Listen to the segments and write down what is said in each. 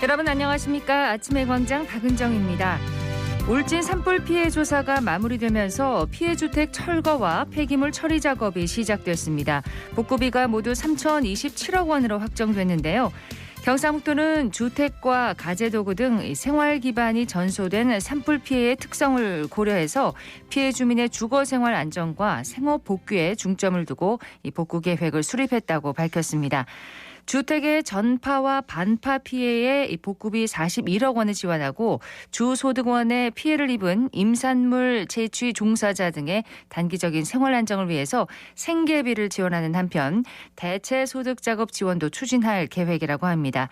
여러분 안녕하십니까? 아침의 광장 박은정입니다. 울진 산불 피해 조사가 마무리되면서 피해 주택 철거와 폐기물 처리 작업이 시작됐습니다. 복구비가 모두 3,027억 원으로 확정됐는데요. 경상북도는 주택과 가재도구 등 생활 기반이 전소된 산불 피해의 특성을 고려해서 피해 주민의 주거 생활 안정과 생업 복귀에 중점을 두고 이 복구 계획을 수립했다고 밝혔습니다. 주택의 전파와 반파 피해에 복구비 41억 원을 지원하고 주소득원에 피해를 입은 임산물 채취 종사자 등의 단기적인 생활 안정을 위해서 생계비를 지원하는 한편 대체 소득 작업 지원도 추진할 계획이라고 합니다.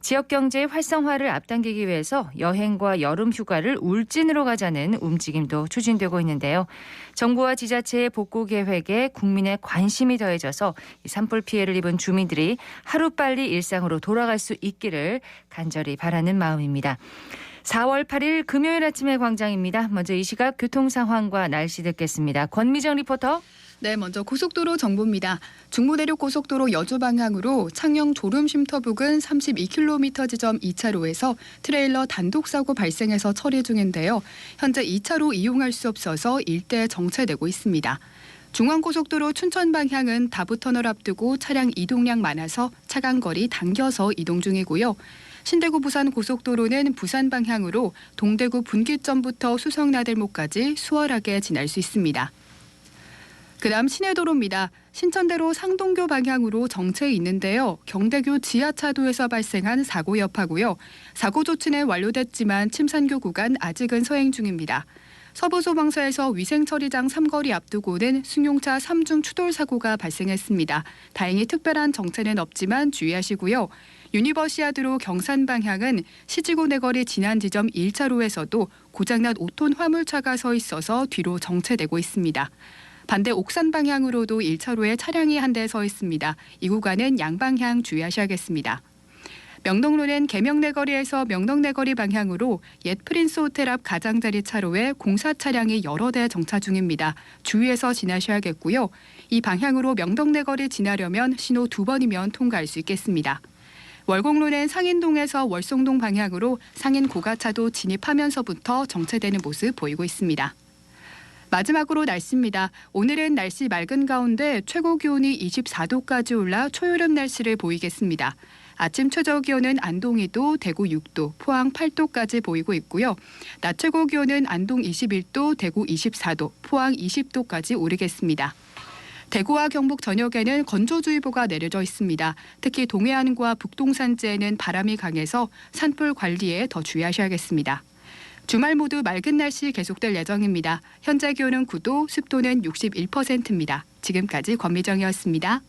지역 경제의 활성화를 앞당기기 위해서 여행과 여름 휴가를 울진으로 가자는 움직임도 추진되고 있는데요. 정부와 지자체의 복구 계획에 국민의 관심이 더해져서 산불 피해를 입은 주민들이 하루빨리 일상으로 돌아갈 수 있기를 간절히 바라는 마음입니다. 4월 8일 금요일 아침의 광장입니다. 먼저 이 시각 교통 상황과 날씨 듣겠습니다. 권미정 리포터. 네, 먼저 고속도로 정보입니다. 중부내륙 고속도로 여주 방향으로 창녕 졸음쉼터 부근 32km 지점 2차로에서 트레일러 단독 사고 발생해서 처리 중인데요. 현재 2차로 이용할 수 없어서 일대 정체되고 있습니다. 중앙고속도로 춘천 방향은 다부터널 앞두고 차량 이동량 많아서 차간거리 당겨서 이동 중이고요. 신대구 부산 고속도로는 부산 방향으로 동대구 분기점부터 수성나들목까지 수월하게 지날 수 있습니다. 그다음 시내도로입니다. 신천대로 상동교 방향으로 정체 있는데요. 경대교 지하차도에서 발생한 사고 여파고요. 사고 조치는 완료됐지만 침산교 구간 아직은 서행 중입니다. 서부소방서에서 위생처리장 삼거리 앞두고는 승용차 3중 추돌 사고가 발생했습니다. 다행히 특별한 정체는 없지만 주의하시고요. 유니버시아드로 경산 방향은 시지고 내거리 지난 지점 1차로에서도 고장난 5톤 화물차가 서 있어서 뒤로 정체되고 있습니다. 반대 옥산 방향으로도 1차로에 차량이 한 대 서 있습니다. 이 구간은 양방향 주의하셔야겠습니다. 명동로는 계명내거리에서 명덕내거리 방향으로 옛 프린스 호텔 앞 가장자리 차로에 공사 차량이 여러 대 정차 중입니다. 주의해서 지나셔야겠고요. 이 방향으로 명덕내거리 지나려면 신호 2번이면 통과할 수 있겠습니다. 월곡로는 상인동에서 월송동 방향으로 상인 고가차도 진입하면서부터 정체되는 모습 보이고 있습니다. 마지막으로 날씨입니다. 오늘은 날씨 맑은 가운데 최고 기온이 24도까지 올라 초여름 날씨를 보이겠습니다. 아침 최저 기온은 안동 2도, 대구 6도, 포항 8도까지 보이고 있고요. 낮 최고 기온은 안동 21도, 대구 24도, 포항 20도까지 오르겠습니다. 대구와 경북 전역에는 건조주의보가 내려져 있습니다. 특히 동해안과 북동산지에는 바람이 강해서 산불 관리에 더 주의하셔야겠습니다. 주말 모두 맑은 날씨 계속될 예정입니다. 현재 기온은 9도, 습도는 61%입니다. 지금까지 권미정이었습니다.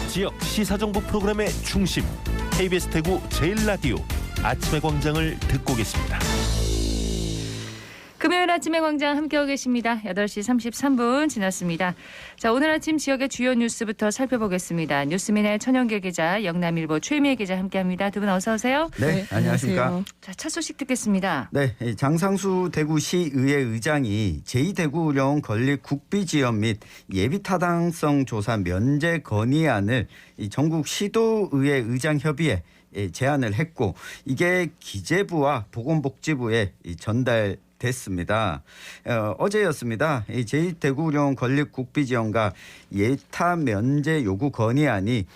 지역 시사정보 프로그램의 중심, KBS 대구 제일라디오 아침의 광장을 듣고 계십니다. 금요일 아침의 광장 함께하고 계십니다. 8시 33분 지났습니다. 자, 오늘 아침 지역의 주요 뉴스부터 살펴보겠습니다. 뉴스민의 천영길 기자, 영남일보 최미애 기자 함께합니다. 두 분 어서 오세요. 네, 안녕하십니까. 자, 첫 소식 듣겠습니다. 네, 장상수 대구시의회 의장이 제2대구령 건립 국비지원 및 예비타당성 조사 면제 건의안을 전국 시도의회 의장협의회 제안을 했고 이게 기재부와 보건복지부에 전달됐습니다. 어제였습니다. 제2대구령 건립 국비지원과 예타 면제 요구 건의안이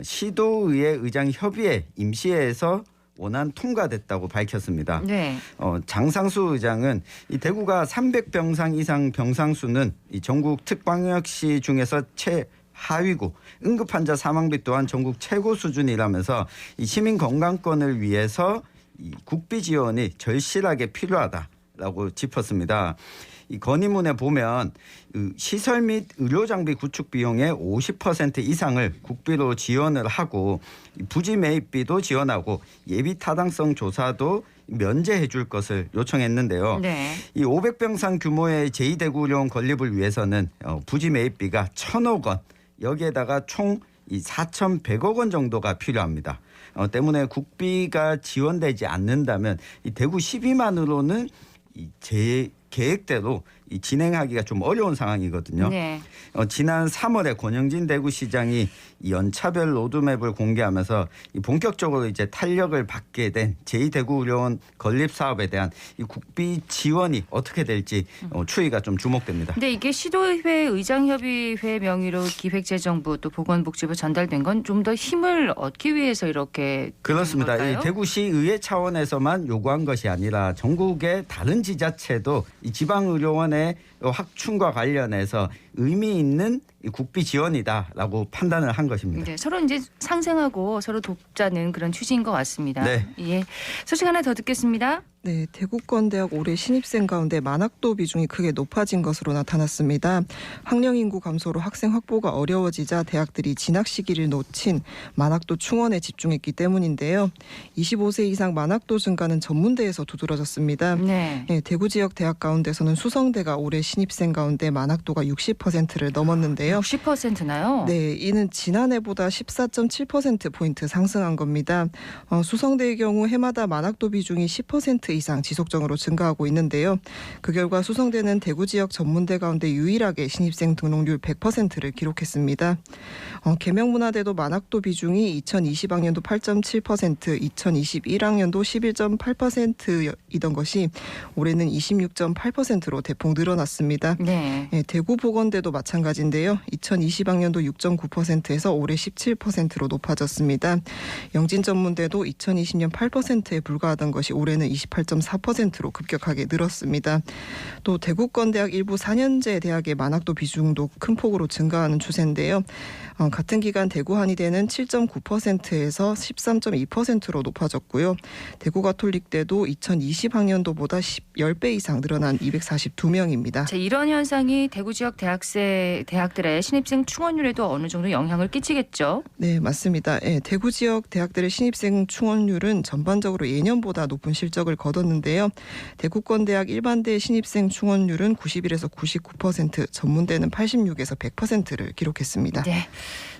시도의회 의장협의회 임시회에서 원안 통과됐다고 밝혔습니다. 네. 장상수 의장은 이 대구가 300병상 이상 병상수는 이 전국 특광역시 중에서 최하위고 응급환자 사망비 또한 전국 최고 수준이라면서 이 시민 건강권을 위해서 이 국비 지원이 절실하게 필요하다라고 짚었습니다. 이 건의문에 보면 시설 및 의료장비 구축 비용의 50% 이상을 국비로 지원을 하고 부지 매입비도 지원하고 예비 타당성 조사도 면제해 줄 것을 요청했는데요. 네. 이 500병상 규모의 제2대구령 건립을 위해서는 부지 매입비가 1,000억 원, 여기에다가 총 4,100억 원 정도가 필요합니다. 때문에 국비가 지원되지 않는다면 이 대구 12만으로는 제 계획대로 이 진행하기가 좀 어려운 상황이거든요. 네. 지난 3월에 권영진 대구시장이 이 연차별 로드맵을 공개하면서 이 본격적으로 이제 탄력을 받게 된 제2대구의료원 건립 사업에 대한 이 국비 지원이 어떻게 될지 추이가 좀 주목됩니다. 근데 이게 시도의회 의장협의회 명의로 기획재정부 또 보건복지부 전달된 건 좀 더 힘을 얻기 위해서 이렇게 그렇습니다. 된 걸까요? 이 대구시의회 차원에서만 요구한 것이 아니라 전국의 다른 지자체도 이 지방의료원의 확충과 관련해서 의미 있는 이 국비 지원이다라고 판단을 한 것입니다. 네, 서로 이제 상생하고 서로 돕자는 그런 취지인 것 같습니다. 네. 예, 소식 하나 더 듣겠습니다. 네, 대구권대학 올해 신입생 가운데 만학도 비중이 크게 높아진 것으로 나타났습니다. 학령 인구 감소로 학생 확보가 어려워지자 대학들이 진학 시기를 놓친 만학도 충원에 집중했기 때문인데요. 25세 이상 만학도 증가는 전문대에서 두드러졌습니다. 네. 네, 대구 지역 대학 가운데서는 수성대가 올해 신입생 가운데 만학도가 60%를 넘었는데요. 60%나요? 네, 이는 지난해보다 14.7%포인트 상승한 겁니다. 수성대의 경우 해마다 만학도 비중이 10% 이상 지속적으로 증가하고 있는데요. 그 결과 수성대는 대구 지역 전문대 가운데 유일하게 신입생 등록률 100%를 기록했습니다. 계명문화대도 만학도 비중이 2020학년도 8.7%, 2021학년도 11.8%이던 것이 올해는 26.8%로 대폭 늘어났습니다. 네. 네, 대구보건대도 마찬가지인데요. 2020학년도 6.9%에서 올해 17%로 높아졌습니다. 영진전문대도 2020년 8%에 불과하던 것이 올해는 28.4%로 급격하게 늘었습니다. 또 대구권대학 일부 4년제 대학의 만학도 비중도 큰 폭으로 증가하는 추세인데요. 같은 기간 대구한의대는 7.9%에서 13.2%로 높아졌고요. 대구가톨릭대도 2020학년도보다 10배 이상 늘어난 242명입니다. 자, 이런 현상이 대구 지역 대학들의 신입생 충원율에도 어느 정도 영향을 끼치겠죠? 네, 맞습니다. 네, 대구 지역 대학들의 신입생 충원율은 전반적으로 예년보다 높은 실적을 거뒀는데요. 대구권대학 일반대 신입생 충원율은 91에서 99%, 전문대는 86에서 100%를 기록했습니다. 네.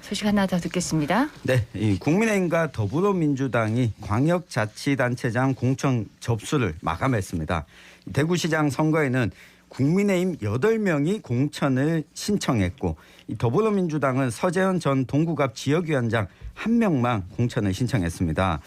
소식 하나 더 듣겠습니다. 네, 이 국민의힘과 더불어민주당이 광역자치단체장 공천 접수를 마감했습니다. 대구시장 선거에는 국민의힘 8명이 공천을 신청했고 이 더불어민주당은 서재현 전 동구갑 지역위원장 1명만 공천을 신청했습니다.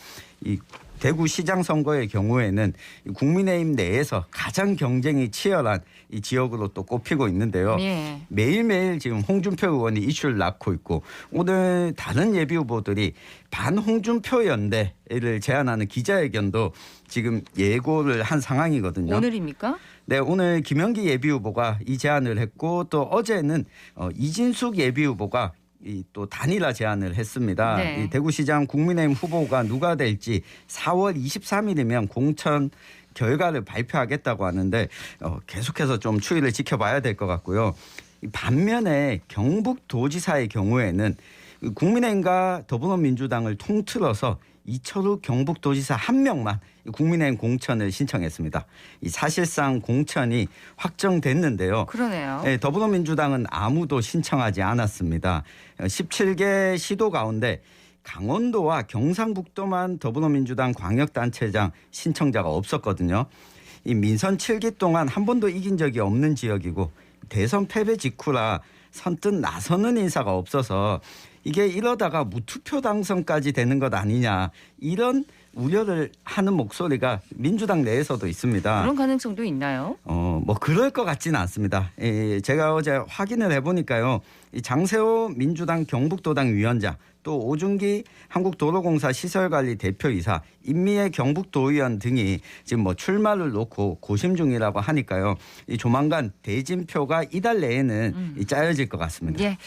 이 대구시장 선거의 경우에는 국민의힘 내에서 가장 경쟁이 치열한 이 지역으로 또 꼽히고 있는데요. 예. 매일매일 지금 홍준표 의원이 이슈를 낳고 있고 오늘 다른 예비 후보들이 반홍준표 연대를 제안하는 기자회견도 지금 예고를 한 상황이거든요. 오늘입니까? 네, 오늘 김영기 예비 후보가 이 제안을 했고 또 어제는 이진숙 예비 후보가 또 단일화 제안을 했습니다. 네. 이 대구시장 국민의힘 후보가 누가 될지 4월 23일이면 공천 결과를 발표하겠다고 하는데 계속해서 좀 추이를 지켜봐야 될 것 같고요. 반면에 경북도지사의 경우에는 국민의힘과 더불어민주당을 통틀어서 이철우 경북도지사 1명만 국민의힘 공천을 신청했습니다. 이 사실상 공천이 확정됐는데요. 그러네요. 네, 더불어민주당은 아무도 신청하지 않았습니다. 17개 시도 가운데 강원도와 경상북도만 더불어민주당 광역단체장 신청자가 없었거든요. 이 민선 7기 동안 한 번도 이긴 적이 없는 지역이고 대선 패배 직후라 선뜻 나서는 인사가 없어서 이게 이러다가 무투표 당선까지 되는 것 아니냐 이런 우려를 하는 목소리가 민주당 내에서도 있습니다. 그런 가능성도 있나요? 뭐 그럴 것 같지는 않습니다. 제가 어제 확인을 해보니까요. 이 장세호 민주당 경북도당 위원장 또 오준기 한국도로공사 시설관리 대표이사 임미애 경북도의원 등이 지금 뭐 출마를 놓고 고심 중이라고 하니까요. 이 조만간 대진표가 이달 내에는 짜여질 것 같습니다. 예.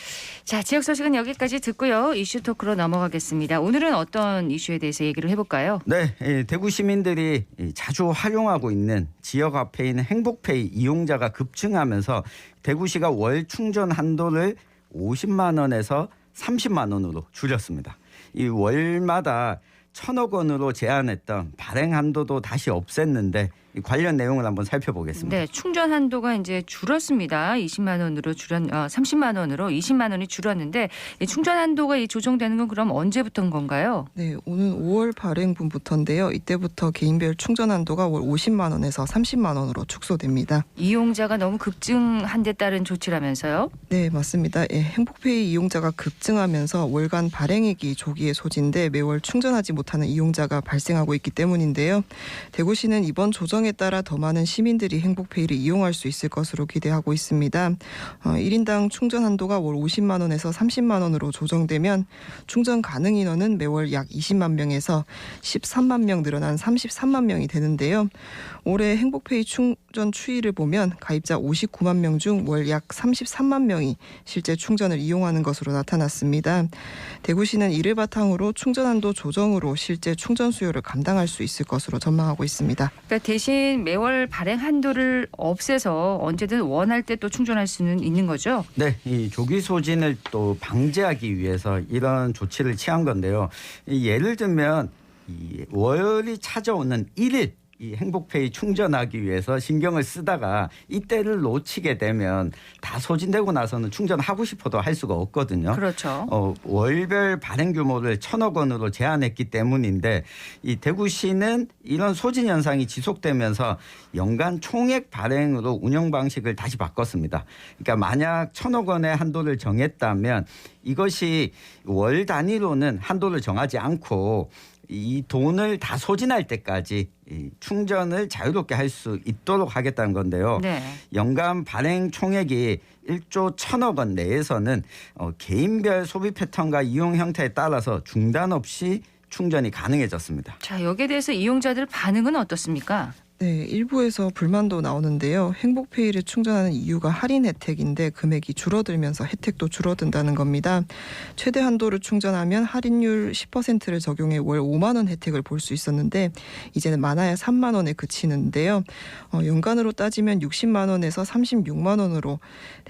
자, 지역 소식은 여기까지 듣고요. 이슈 토크로 넘어가겠습니다. 오늘은 어떤 이슈에 대해서 얘기를 해볼까요? 네, 대구 시민들이 자주 활용하고 있는 지역 화폐인 행복페이 이용자가 급증하면서 대구시가 월 충전 한도를 50만 원에서 30만 원으로 줄였습니다. 이 월마다 1,000억 원으로 제한했던 발행 한도도 다시 없앴는데 이 관련 내용을 한번 살펴보겠습니다. 네, 충전 한도가 이제 줄었습니다. 20만 원으로 30만 원으로 20만 원이 줄었는데 이 충전 한도가 조정되는 건 그럼 언제부터인 건가요? 네, 오는 5월 발행분부터인데요. 이때부터 개인별 충전 한도가 월 50만 원에서 30만 원으로 축소됩니다. 이용자가 너무 급증한 데 따른 조치라면서요? 네, 맞습니다. 예, 행복페이 이용자가 급증하면서 월간 발행액이 조기에 소진돼 매월 충전하지 못하는 이용자가 발생하고 있기 때문인데요. 대구시는 이번 조정에 따라 더 많은 시민들이 행복페이를 이용할 수 있을 것으로 기대하고 있습니다. 1인당 충전 한도가 월 50만 원에서 30만 원으로 조정되면 충전 가능 인원은 매월 약 20만 명에서 13만 명 늘어난 33만 명이 되는데요. 올해 행복페이 충전 추이를 보면 가입자 59만 명 중 월 약 33만 명이 실제 충전을 이용하는 것으로 나타났습니다. 대구시는 이를 바탕으로 충전 한도 조정으로 실제 충전 수요를 감당할 수 있을 것으로 전망하고 있습니다. 그러니까 대신 매월 발행 한도를 없애서 언제든 원할 때 또 충전할 수는 있는 거죠? 네, 이 조기 소진을 또 방지하기 위해서 이런 조치를 취한 건데요. 예를 들면 이 월이 찾아오는 1일 이 행복페이 충전하기 위해서 신경을 쓰다가 이때를 놓치게 되면 다 소진되고 나서는 충전하고 싶어도 할 수가 없거든요. 그렇죠. 월별 발행 규모를 1,000억 원으로 제한했기 때문인데 이 대구시는 이런 소진 현상이 지속되면서 연간 총액 발행으로 운영 방식을 다시 바꿨습니다. 그러니까 만약 1,000억 원의 한도를 정했다면 이것이 월 단위로는 한도를 정하지 않고 이 돈을 다 소진할 때까지 이 충전을 자유롭게 할 수 있도록 하겠다는 건데요. 네. 연간 발행 총액이 1조 1,000억 원 내에서는 개인별 소비 패턴과 이용 형태에 따라서 중단 없이 충전이 가능해졌습니다. 자, 여기에 대해서 이용자들 반응은 어떻습니까? 네, 일부에서 불만도 나오는데요. 행복페이를 충전하는 이유가 할인 혜택인데 금액이 줄어들면서 혜택도 줄어든다는 겁니다. 최대 한도를 충전하면 할인율 10%를 적용해 월 5만 원 혜택을 볼 수 있었는데 이제는 많아야 3만 원에 그치는데요. 연간으로 따지면 60만 원에서 36만 원으로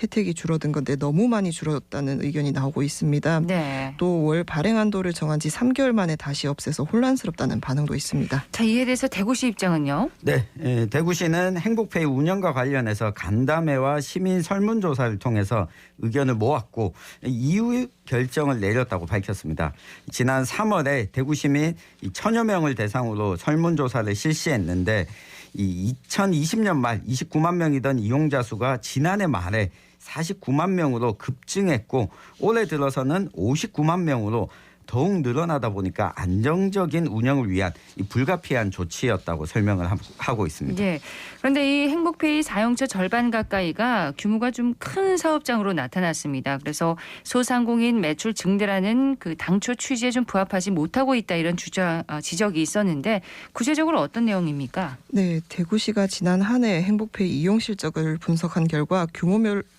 혜택이 줄어든 건데 너무 많이 줄었다는 의견이 나오고 있습니다. 네. 또 월 발행 한도를 정한 지 3개월 만에 다시 없애서 혼란스럽다는 반응도 있습니다. 자, 이에 대해서 대구시 입장은요? 네, 대구시는 행복페이 운영과 관련해서 간담회와 시민 설문조사를 통해서 의견을 모았고 이후 결정을 내렸다고 밝혔습니다. 지난 3월에 대구시민 1,000여 명을 대상으로 설문조사를 실시했는데 이 2020년 말 29만 명이던 이용자 수가 지난해 말에 49만 명으로 급증했고 올해 들어서는 59만 명으로 더욱 늘어나다 보니까 안정적인 운영을 위한 이 불가피한 조치였다고 설명을 하고 있습니다. 네. 그런데 이 행복페이 사용처 절반 가까이가 규모가 좀 큰 사업장으로 나타났습니다. 그래서 소상공인 매출 증대라는 그 당초 취지에 좀 부합하지 못하고 있다 이런 지적이 있었는데 구체적으로 어떤 내용입니까? 네, 대구시가 지난 한 해 행복페이 이용 실적을 분석한 결과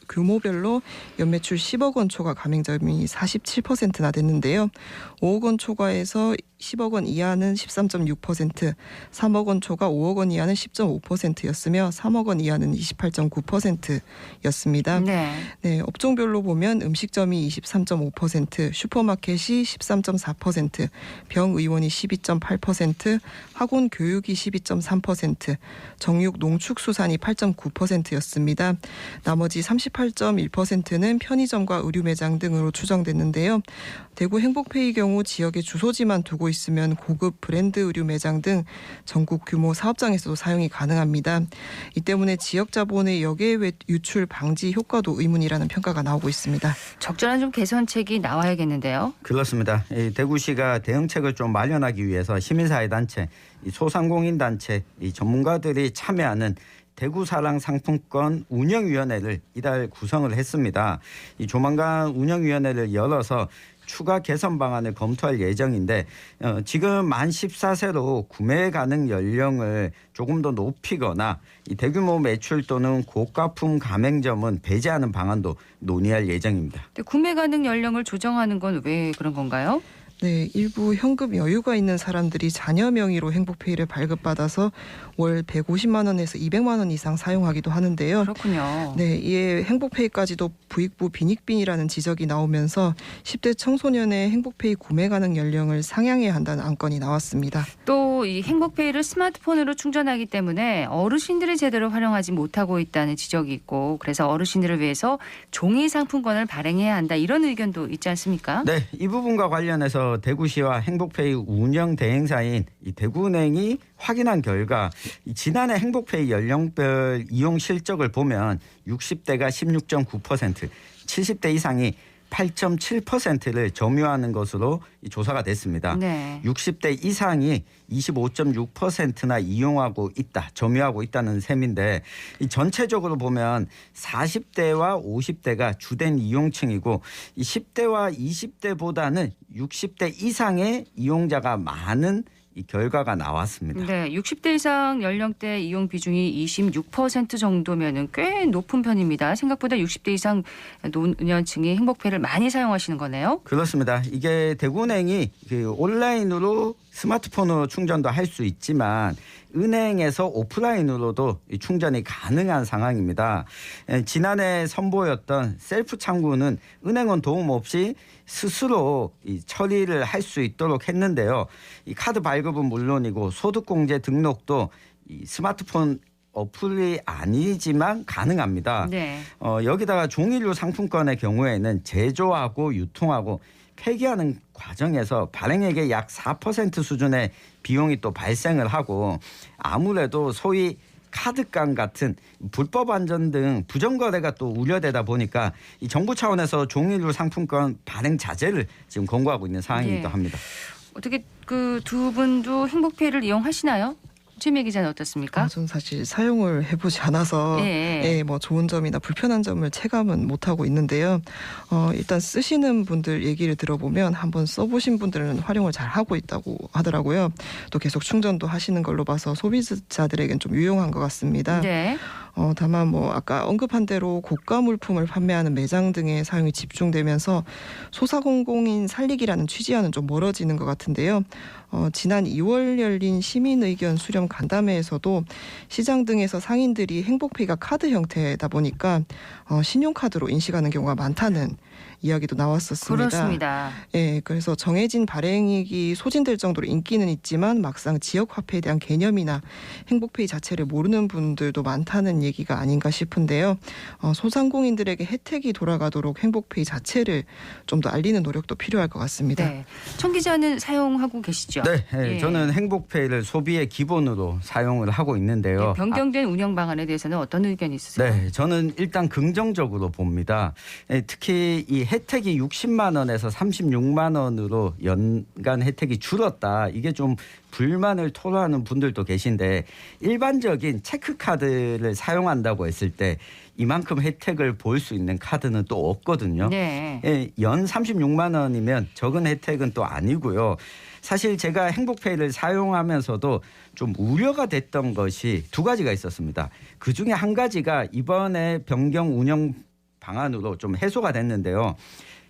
규모별로 연매출 10억 원 초과 가맹점이 47%나 됐는데요. 5억 원 초과에서 10억 원 이하는 13.6%, 3억 원 초과 5억 원 이하는 10.5%였으며 3억 원 이하는 28.9%였습니다. 네. 네, 업종별로 보면 음식점이 23.5%, 슈퍼마켓이 13.4%, 병의원이 12.8%, 학원 교육이 12.3%, 정육 농축수산이 8.9%였습니다. 나머지 38.1%는 편의점과 의류 매장 등으로 추정됐는데요. 대구 행복페이 경우 지역에 주소지만 두고 있으면 고급 브랜드 의류 매장 등 전국 규모 사업장에서도 사용이 가능합니다. 이 때문에 지역 자본의 역외 유출 방지 효과도 의문이라는 평가가 나오고 있습니다. 적절한 좀 개선책이 나와야겠는데요. 그렇습니다. 대구시가 대응책을 좀 마련하기 위해서 시민사회단체, 소상공인 단체, 전문가들이 참여하는 대구사랑 상품권 운영위원회를 이달 구성을 했습니다. 조만간 운영위원회를 열어서 추가 개선 방안을 검토할 예정인데 지금 만 14세로 구매 가능 연령을 조금 더 높이거나 이 대규모 매출 또는 고가품 가맹점은 배제하는 방안도 논의할 예정입니다. 근데 구매 가능 연령을 조정하는 건 왜 그런 건가요? 네, 일부 현금 여유가 있는 사람들이 자녀 명의로 행복페이를 발급받아서 월 150만 원에서 200만 원 이상 사용하기도 하는데요. 그렇군요. 네, 이에 행복페이까지도 부익부 빈익빈이라는 지적이 나오면서 10대 청소년의 행복페이 구매 가능 연령을 상향해야 한다는 안건이 나왔습니다. 또 이 행복페이를 스마트폰으로 충전하기 때문에 어르신들이 제대로 활용하지 못하고 있다는 지적이 있고 그래서 어르신들을 위해서 종이 상품권을 발행해야 한다 이런 의견도 있지 않습니까? 네, 이 부분과 관련해서 대구시와 행복페이 운영 대행사인 이 대구은행이 확인한 결과 지난해 행복페이 연령별 이용 실적을 보면 60대가 16.9%, 70대 이상이 8.7%를 점유하는 것으로 조사가 됐습니다. 네. 60대 이상이 25.6%나 이용하고 있다, 점유하고 있다는 셈인데 이 전체적으로 보면 40대와 50대가 주된 이용층이고 이 10대와 20대보다는 60대 이상의 이용자가 많은 이 결과가 나왔습니다. 네, 60대 이상 연령대 이용 비중이 26% 정도면은 꽤 높은 편입니다. 생각보다 60대 이상 노년층이 행복페이를 많이 사용하시는 거네요. 그렇습니다. 이게 대구은행이 온라인으로 스마트폰으로 충전도 할 수 있지만 은행에서 오프라인으로도 충전이 가능한 상황입니다. 지난해 선보였던 셀프 창구는 은행원 도움 없이 스스로 처리를 할 수 있도록 했는데요. 이 카드 발급은 물론이고 소득공제 등록도 이 스마트폰 어플이 아니지만 가능합니다. 네. 여기다가 종이류 상품권의 경우에는 제조하고 유통하고 폐기하는 과정에서 발행액의 약 4% 수준의 비용이 또 발생을 하고 아무래도 소위 카드깡 같은 불법 안전 등 부정거래가 또 우려되다 보니까 이 정부 차원에서 종이류 상품권 발행 자제를 지금 권고하고 있는 상황이기도 합니다. 어떻게 그 두 분도 행복페이를 이용하시나요? 최미애 기자는 어떻습니까? 저는 사실 사용을 해보지 않아서 뭐 좋은 점이나 불편한 점을 체감은 못하고 있는데요. 일단 쓰시는 분들 얘기를 들어보면 한번 써보신 분들은 활용을 잘 하고 있다고 하더라고요. 또 계속 충전도 하시는 걸로 봐서 소비자들에겐 좀 유용한 것 같습니다. 네. 다만 뭐 아까 언급한 대로 고가 물품을 판매하는 매장 등의 사용이 집중되면서 소상공인 살리기라는 취지와는 좀 멀어지는 것 같은데요. 지난 2월 열린 시민의견 수렴 간담회에서도 시장 등에서 상인들이 행복페이가 카드 형태다 보니까 신용카드로 인식하는 경우가 많다는 이야기도 나왔었습니다. 그렇습니다. 예, 그래서 정해진 발행액이 소진될 정도로 인기는 있지만 막상 지역 화폐에 대한 개념이나 행복페이 자체를 모르는 분들도 많다는 얘기가 아닌가 싶은데요. 소상공인들에게 혜택이 돌아가도록 행복페이 자체를 좀 더 알리는 노력도 필요할 것 같습니다. 네. 청 기자는 사용하고 계시죠? 네, 예. 저는 행복페이를 소비의 기본으로 사용을 하고 있는데요. 네, 변경된 운영 방안에 대해서는 어떤 의견이 있으세요? 네, 저는 일단 긍정적으로 봅니다. 특히 이 혜택이 60만 원에서 36만 원으로 연간 혜택이 줄었다. 이게 좀 불만을 토로하는 분들도 계신데 일반적인 체크카드를 사용한다고 했을 때 이만큼 혜택을 볼 수 있는 카드는 또 없거든요. 네. 연 36만 원이면 적은 혜택은 또 아니고요. 사실 제가 행복페이를 사용하면서도 좀 우려가 됐던 것이 두 가지가 있었습니다. 그중에 한 가지가 이번에 변경 운영 방안으로 좀 해소가 됐는데요.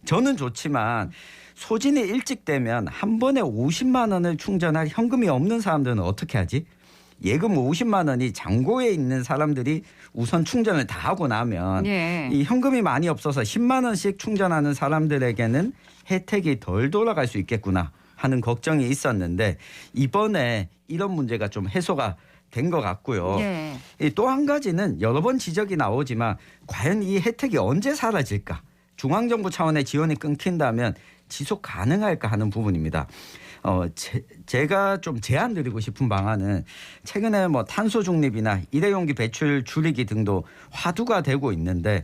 저는 좋지만 소진이 일찍 되면 한 번에 50만 원을 충전할 현금이 없는 사람들은 어떻게 하지? 예금 50만 원이 잔고에 있는 사람들이 우선 충전을 다 하고 나면 이 현금이 많이 없어서 10만 원씩 충전하는 사람들에게는 혜택이 덜 돌아갈 수 있겠구나 하는 걱정이 있었는데 이번에 이런 문제가 좀 해소가 된 것 같고요. 또 한 가지는 여러 번 지적이 나오지만 과연 이 혜택이 언제 사라질까? 중앙정부 차원의 지원이 끊긴다면 지속 가능할까 하는 부분입니다. 제가 좀 제안 드리고 싶은 방안은 최근에 뭐 탄소 중립이나 일회용기 배출 줄이기 등도 화두가 되고 있는데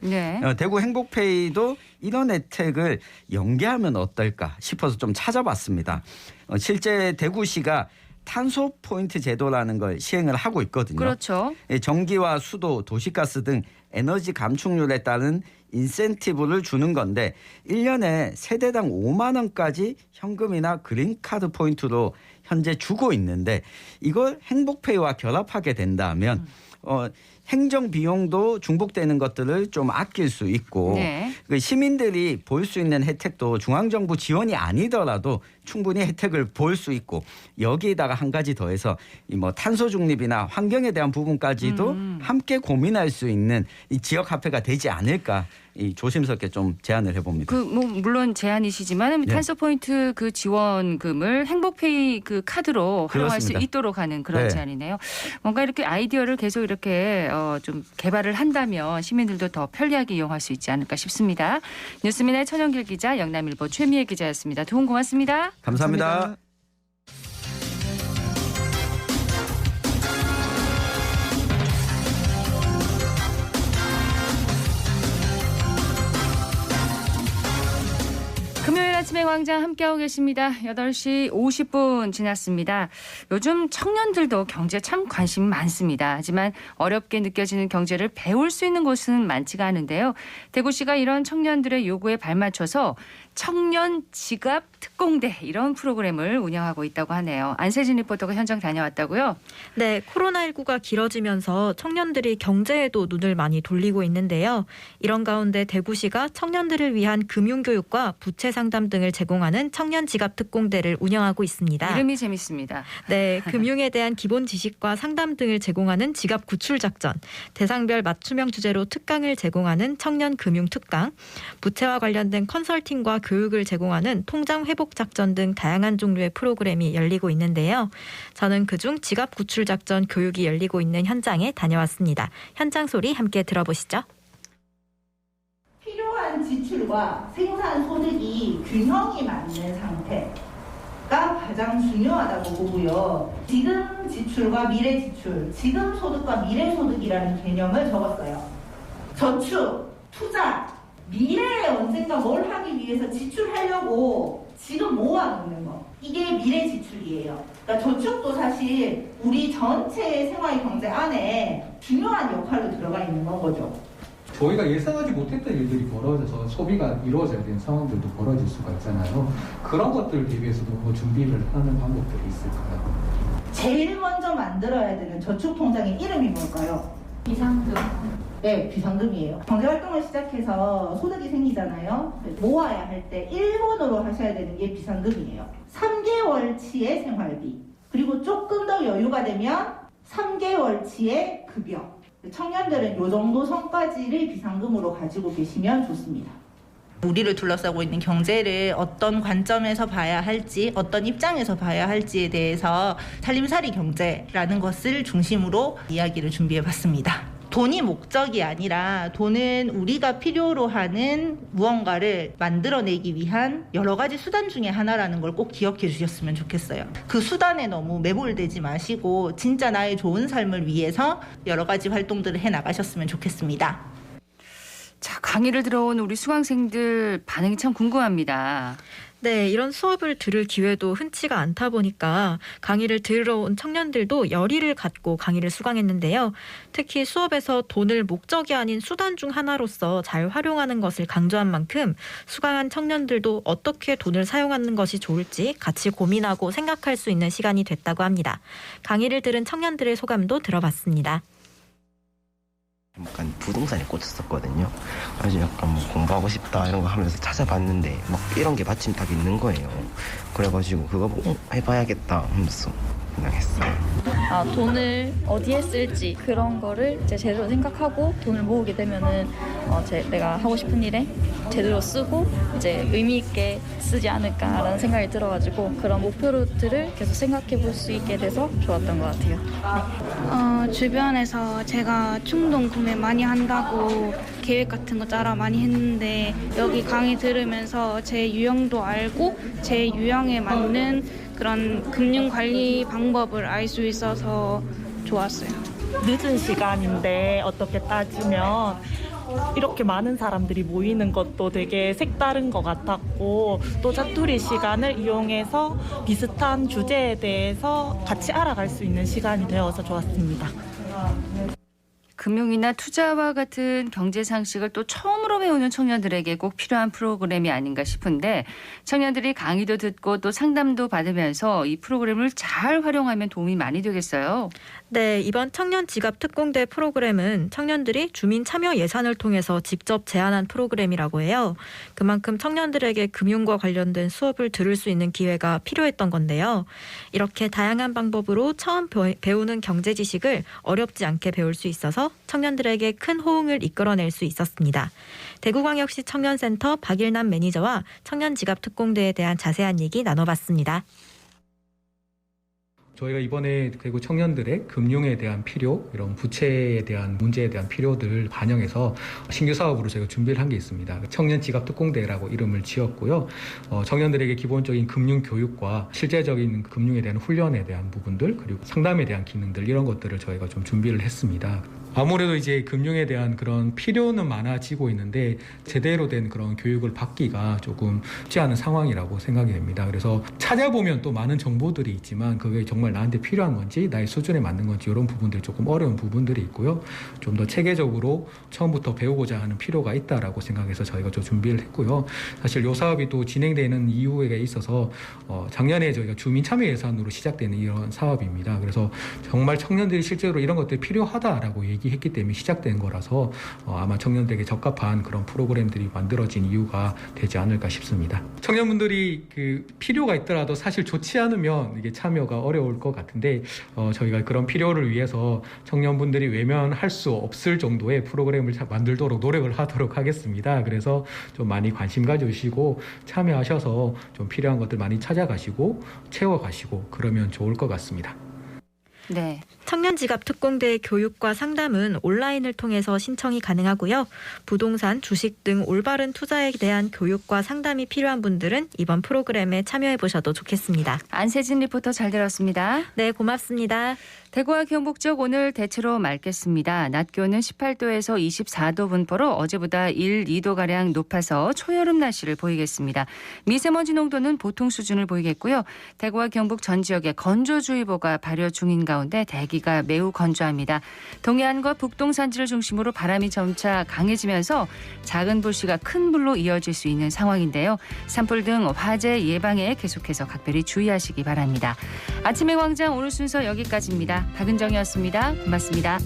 대구 행복페이도 이런 혜택을 연계하면 어떨까 싶어서 좀 찾아봤습니다. 실제 대구시가 탄소 포인트 제도라는 걸 시행을 하고 있거든요. 그렇죠. 전기와 수도, 도시가스 등 에너지 감축률에 따른 인센티브를 주는 건데 1년에 세대당 5만 원까지 현금이나 그린카드 포인트로 현재 주고 있는데 이걸 행복페이와 결합하게 된다면 행정 비용도 중복되는 것들을 좀 아낄 수 있고 네. 그 시민들이 볼 수 있는 혜택도 중앙정부 지원이 아니더라도 충분히 혜택을 볼 수 있고 여기에다가 한 가지 더해서 이 뭐 탄소 중립이나 환경에 대한 부분까지도 함께 고민할 수 있는 이 지역 화폐가 되지 않을까 이 조심스럽게 좀 제안을 해봅니다. 그 뭐 물론 제한이시지만 네. 탄소 포인트 그 지원금을 행복페이 그 카드로 활용할 수 그렇습니다. 있도록 하는 그런 네. 제안이네요. 뭔가 이렇게 아이디어를 계속 이렇게 좀 개발을 한다면 시민들도 더 편리하게 이용할 수 있지 않을까 싶습니다. 뉴스미나의 천영길 기자, 영남일보 최미애 기자였습니다. 두 분 고맙습니다. 감사합니다. 금요일 아침에 광장 함께하고 계십니다. 8시 50분 지났습니다. 요즘 청년들도 경제 참 관심이 많습니다. 하지만 어렵게 느껴지는 경제를 배울 수 있는 곳은 많지가 않은데요. 대구시가 이런 청년들의 요구에 발맞춰서 청년 지갑 특공대 이런 프로그램을 운영하고 있다고 하네요. 안세진 리포터가 현장 다녀왔다고요? 네, 코로나19가 길어지면서 청년들이 경제에도 눈을 많이 돌리고 있는데요. 이런 가운데 대구시가 청년들을 위한 금융교육과 부채 상담 등을 제공하는 청년 지갑 특공대를 운영하고 있습니다. 이름이 재밌습니다. 네, 금융에 대한 기본 지식과 상담 등을 제공하는 지갑 구출 작전, 대상별 맞춤형 주제로 특강을 제공하는 청년 금융 특강, 부채와 관련된 컨설팅과 교육을 제공하는 통장 회복 작전 등 다양한 종류의 프로그램이 열리고 있는데요. 저는 그중 지갑 구출 작전 교육이 열리고 있는 현장에 다녀왔습니다. 현장 소리 함께 들어보시죠. 필요한 지출과 생산 소득이 균형이 맞는 상태가 가장 중요하다고 보고요. 지금 지출과 미래 지출, 지금 소득과 미래 소득이라는 개념을 적었어요. 저축, 투자, 미래에 언젠가 뭘 하기 위해서 지출하려고 지금 모아놓는 거. 이게 미래 지출이에요. 그러니까 저축도 사실 우리 전체의 생활 경제 안에 중요한 역할로 들어가 있는 건 거죠. 저희가 예상하지 못했던 일들이 벌어져서 소비가 이루어져야 되는 상황들도 벌어질 수가 있잖아요. 그런 것들을 대비해서도 뭐 준비를 하는 방법들이 있을까요? 제일 먼저 만들어야 되는 저축 통장의 이름이 뭘까요? 비상금. 네, 비상금이에요. 경제활동을 시작해서 소득이 생기잖아요. 모아야 할 때 1번으로 하셔야 되는 게 비상금이에요. 3개월치의 생활비, 그리고 조금 더 여유가 되면 3개월치의 급여. 청년들은 이 정도 선까지를 비상금으로 가지고 계시면 좋습니다. 우리를 둘러싸고 있는 경제를 어떤 관점에서 봐야 할지, 어떤 입장에서 봐야 할지에 대해서 살림살이 경제라는 것을 중심으로 이야기를 준비해봤습니다. 돈이 목적이 아니라 돈은 우리가 필요로 하는 무언가를 만들어내기 위한 여러 가지 수단 중에 하나라는 걸 꼭 기억해 주셨으면 좋겠어요. 그 수단에 너무 매몰되지 마시고 진짜 나의 좋은 삶을 위해서 여러 가지 활동들을 해 나가셨으면 좋겠습니다. 자, 강의를 들어온 우리 수강생들 반응이 참 궁금합니다. 네, 이런 수업을 들을 기회도 흔치가 않다 보니까 강의를 들으러 온 청년들도 열의를 갖고 강의를 수강했는데요. 특히 수업에서 돈을 목적이 아닌 수단 중 하나로서 잘 활용하는 것을 강조한 만큼 수강한 청년들도 어떻게 돈을 사용하는 것이 좋을지 같이 고민하고 생각할 수 있는 시간이 됐다고 합니다. 강의를 들은 청년들의 소감도 들어봤습니다. 약간 부동산에 꽂혔었거든요. 그래서 약간 뭐 공부하고 싶다 이런 거 하면서 찾아봤는데 막 이런 게 마침 딱 있는 거예요. 그래가지고 그거 보고 해봐야겠다 하면서 그냥 했어요. 돈을 어디에 쓸지 그런 거를 이제 제대로 생각하고 돈을 모으게 되면은 내가 하고 싶은 일에 제대로 쓰고 이제 의미 있게 쓰지 않을까라는 생각이 들어가지고 그런 목표들을 계속 생각해 볼 수 있게 돼서 좋았던 것 같아요. 주변에서 제가 충동 구매 많이 한다고 계획 같은 거 짜라 많이 했는데 여기 강의 들으면서 제 유형도 알고 제 유형에 맞는 그런 금융관리 방법을 알 수 있어서 좋았어요. 늦은 시간인데 어떻게 따지면 이렇게 많은 사람들이 모이는 것도 되게 색다른 것 같았고 또 자투리 시간을 이용해서 비슷한 주제에 대해서 같이 알아갈 수 있는 시간이 되어서 좋았습니다. 금융이나 투자와 같은 경제 상식을 또 처음으로 배우는 청년들에게 꼭 필요한 프로그램이 아닌가 싶은데 청년들이 강의도 듣고 또 상담도 받으면서 이 프로그램을 잘 활용하면 도움이 많이 되겠어요. 네, 이번 청년 지갑 특공대 프로그램은 청년들이 주민 참여 예산을 통해서 직접 제안한 프로그램이라고 해요. 그만큼 청년들에게 금융과 관련된 수업을 들을 수 있는 기회가 필요했던 건데요. 이렇게 다양한 방법으로 처음 배우는 경제 지식을 어렵지 않게 배울 수 있어서 청년들에게 큰 호응을 이끌어낼 수 있었습니다. 대구광역시 청년센터 박일남 매니저와 청년 지갑 특공대에 대한 자세한 얘기 나눠봤습니다. 저희가 이번에 대구 청년들의 금융에 대한 필요, 이런 부채에 대한 문제에 대한 필요들 반영해서 신규 사업으로 저희가 준비를 한 게 있습니다. 청년 지갑 특공대라고 이름을 지었고요. 청년들에게 기본적인 금융 교육과 실제적인 금융에 대한 훈련에 대한 부분들, 그리고 상담에 대한 기능들, 이런 것들을 저희가 좀 준비를 했습니다. 아무래도 이제 금융에 대한 그런 필요는 많아지고 있는데 제대로 된 그런 교육을 받기가 조금 쉽지 않은 상황이라고 생각이 됩니다. 그래서 찾아보면 또 많은 정보들이 있지만 그게 정말 나한테 필요한 건지 나의 수준에 맞는 건지 이런 부분들이 조금 어려운 부분들이 있고요. 좀 더 체계적으로 처음부터 배우고자 하는 필요가 있다라고 생각해서 저희가 좀 준비를 했고요. 사실 이 사업이 또 진행되는 이유에 있어서 작년에 저희가 주민 참여 예산으로 시작되는 이런 사업입니다. 그래서 정말 청년들이 실제로 이런 것들이 필요하다라고 얘기했기 때문에 시작된 거라서 아마 청년들에게 적합한 그런 프로그램들이 만들어진 이유가 되지 않을까 싶습니다. 청년분들이 그 필요가 있더라도 사실 좋지 않으면 이게 참여가 어려울 것 같은데 저희가 그런 필요를 위해서 청년분들이 외면할 수 없을 정도의 프로그램을 만들도록 노력을 하도록 하겠습니다. 그래서 좀 많이 관심 가져주시고 참여하셔서 좀 필요한 것들 많이 찾아가시고 채워가시고 그러면 좋을 것 같습니다. 네. 청년 지갑 특공대의 교육과 상담은 온라인을 통해서 신청이 가능하고요. 부동산, 주식 등 올바른 투자에 대한 교육과 상담이 필요한 분들은 이번 프로그램에 참여해 보셔도 좋겠습니다. 안세진 리포터 잘 들었습니다. 네, 고맙습니다. 대구와 경북 쪽 오늘 대체로 맑겠습니다. 낮 기온은 18도에서 24도 분포로 어제보다 1, 2도가량 높아서 초여름 날씨를 보이겠습니다. 미세먼지 농도는 보통 수준을 보이겠고요. 대구와 경북 전 지역에 건조주의보가 발효 중인 가운데 대기가 매우 건조합니다. 동해안과 북동산지를 중심으로 바람이 점차 강해지면서 작은 불씨가 큰 불로 이어질 수 있는 상황인데요. 산불 등 화재 예방에 계속해서 각별히 주의하시기 바랍니다. 아침의 광장 오늘 순서 여기까지입니다. 박은정이었습니다. 고맙습니다.